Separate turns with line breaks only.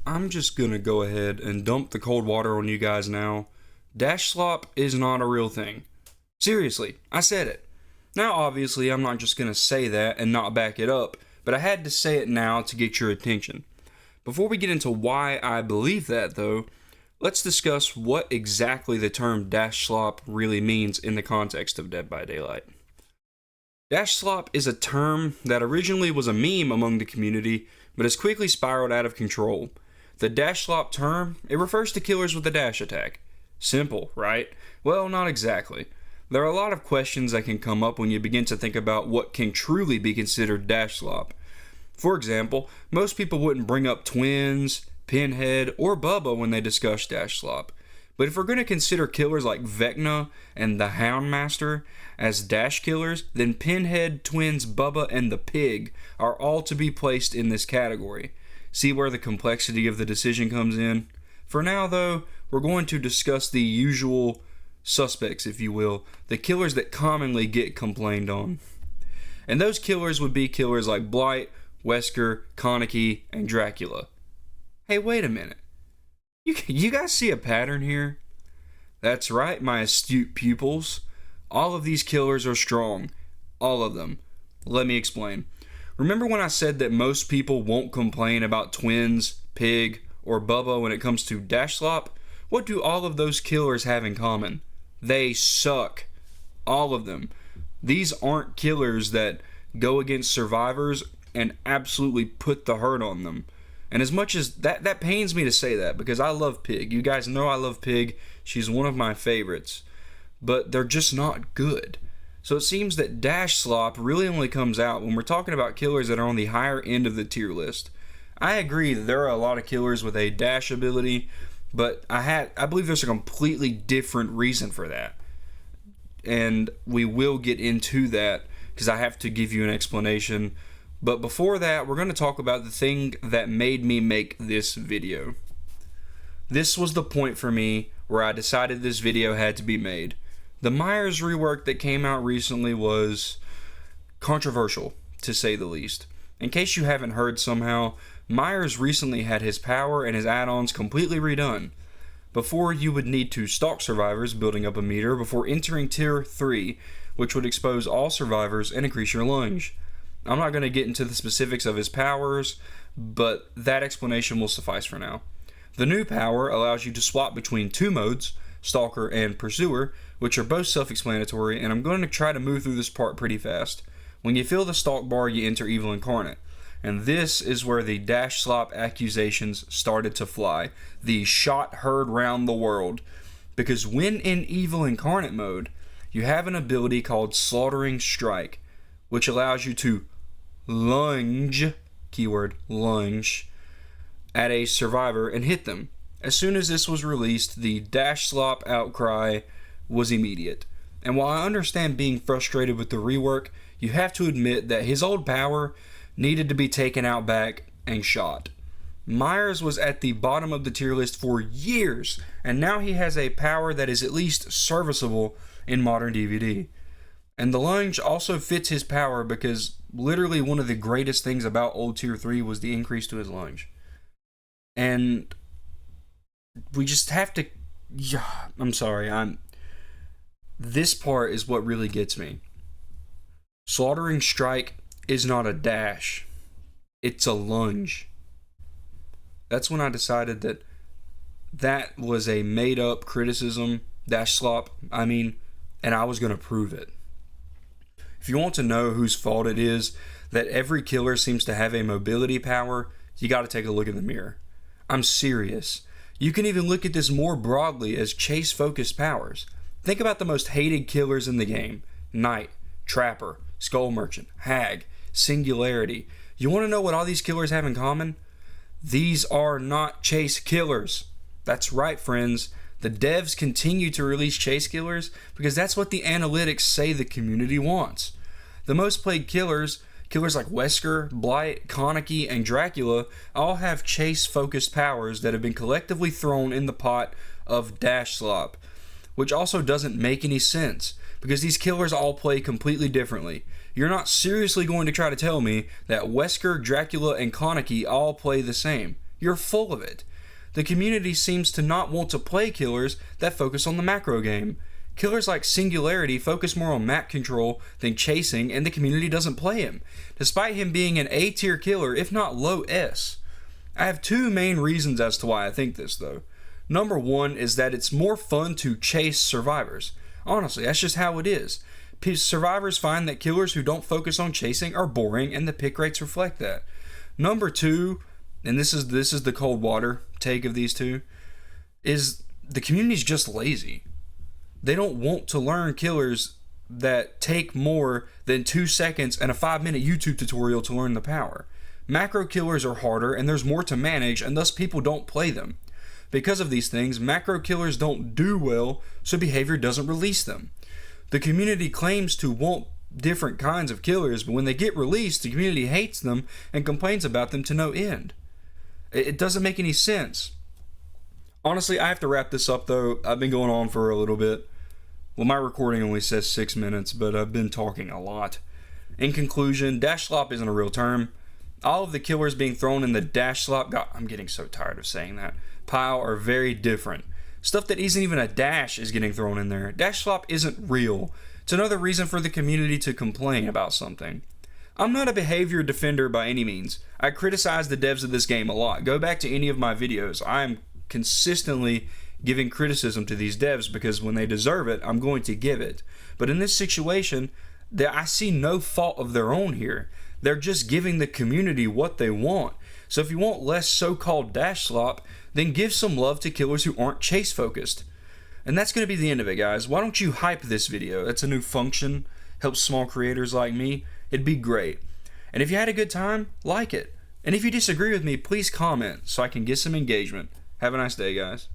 I'm just gonna go ahead and dump the cold water on you guys now. Dashslop is not a real thing. Seriously, I said it. Now, obviously, I'm not just gonna say that and not back it up, but I had to say it now to get your attention. Before we get into why I believe that, though, let's discuss what exactly the term Dashslop really means in the context of Dead by Daylight. Dashslop is a term that originally was a meme among the community, but has quickly spiraled out of control. The Dashslop term, it refers to killers with a dash attack. Simple, right? Well, not exactly. There are a lot of questions that can come up when you begin to think about what can truly be considered Dashslop. For example, most people wouldn't bring up Twins, Pinhead, or Bubba when they discuss Dashslop. But if we're going to consider killers like Vecna and the Houndmaster as dash killers, then Pinhead, Twins, Bubba, and the Pig are all to be placed in this category. See where the complexity of the decision comes in? For now, though, we're going to discuss the usual suspects, if you will, the killers that commonly get complained on. And those killers would be killers like Blight, Wesker, Koniki, and Dracula. Hey, wait a minute. You guys see a pattern here? That's right, my astute pupils. All of these killers are strong. All of them. Let me explain. Remember when I said that most people won't complain about Twins, Pig, or Bubba when it comes to Dashslop? What do all of those killers have in common? They suck. All of them. These aren't killers that go against survivors and absolutely put the hurt on them. And as much as that pains me to say that, because I love Pig. You guys know I love Pig. She's one of my favorites. But they're just not good. So it seems that Dashslop really only comes out when we're talking about killers that are on the higher end of the tier list. I agree that there are a lot of killers with a dash ability, but I believe there's a completely different reason for that. And we will get into that because I have to give you an explanation. But before that, we're going to talk about the thing that made me make this video. This was the point for me where I decided this video had to be made. The Myers rework that came out recently was controversial, to say the least. In case you haven't heard somehow, Myers recently had his power and his add-ons completely redone. Before, you would need to stalk survivors, building up a meter before entering tier 3, which would expose all survivors and increase your lunge. I'm not going to get into the specifics of his powers, but that explanation will suffice for now. The new power allows you to swap between two modes, Stalker and Pursuer, which are both self-explanatory, and I'm going to try to move through this part pretty fast. When you feel the stalk bar, you enter Evil Incarnate. And this is where the Dashslop accusations started to fly. The shot heard round the world. Because when in Evil Incarnate mode, you have an ability called Slaughtering Strike, which allows you to lunge, keyword lunge, at a survivor and hit them. As soon as this was released, the Dashslop outcry was immediate. And while I understand being frustrated with the rework, you have to admit that his old power needed to be taken out back and shot. Myers was at the bottom of the tier list for years, and now he has a power that is at least serviceable in modern DVD. And the lunge also fits his power because literally one of the greatest things about old tier 3 was the increase to his lunge. And we just have to... I'm sorry, this part is what really gets me. Slaughtering Strike is not a dash. It's a lunge. That's when I decided that that was a made-up criticism, Dashslop, and I was going to prove it. If you want to know whose fault it is that every killer seems to have a mobility power, you got to take a look in the mirror. I'm serious. You can even look at this more broadly as chase-focused powers. Think about the most hated killers in the game. Knight, Trapper, Skull Merchant, Hag, Singularity. You want to know what all these killers have in common? These are not chase killers. That's right, friends. The devs continue to release chase killers because that's what the analytics say the community wants. The most played killers like Wesker, Blight, Koniki, and Dracula all have chase-focused powers that have been collectively thrown in the pot of Dashslop, which also doesn't make any sense because these killers all play completely differently. You're not seriously going to try to tell me that Wesker, Dracula, and Koniki all play the same. You're full of it. The community seems to not want to play killers that focus on the macro game. Killers like Singularity focus more on map control than chasing, and the community doesn't play him, despite him being an A tier killer, if not low S. I have two main reasons as to why I think this, though. Number one is that it's more fun to chase survivors. Honestly, that's just how it is. Survivors find that killers who don't focus on chasing are boring, and the pick rates reflect that. Number two, and this is the cold water take of these two, is the community's just lazy. They don't want to learn killers that take more than 2 seconds and a 5-minute YouTube tutorial to learn the power. Macro killers are harder and there's more to manage, and thus people don't play them. Because of these things, macro killers don't do well, so behavior doesn't release them. The community claims to want different kinds of killers, but when they get released, the community hates them and complains about them to no end. It doesn't make any sense. Honestly, I have to wrap this up though. I've been going on for a little bit. Well, my recording only says 6 minutes, but I've been talking a lot. In conclusion, Dashslop isn't a real term. All of the killers being thrown in the Dashslop, God, I'm getting so tired of saying that, pile are very different. Stuff that isn't even a dash is getting thrown in there. Dashslop isn't real. It's another reason for the community to complain about something. I'm not a behavior defender by any means. I criticize the devs of this game a lot. Go back to any of my videos. I am consistently giving criticism to these devs because when they deserve it, I'm going to give it. But in this situation, I see no fault of their own here. They're just giving the community what they want. So if you want less so-called Dashslop, then give some love to killers who aren't chase focused. And that's going to be the end of it, guys. Why don't you hype this video? It's a new function, helps small creators like me. It'd be great. And if you had a good time, like it. And if you disagree with me, please comment so I can get some engagement. Have a nice day, guys.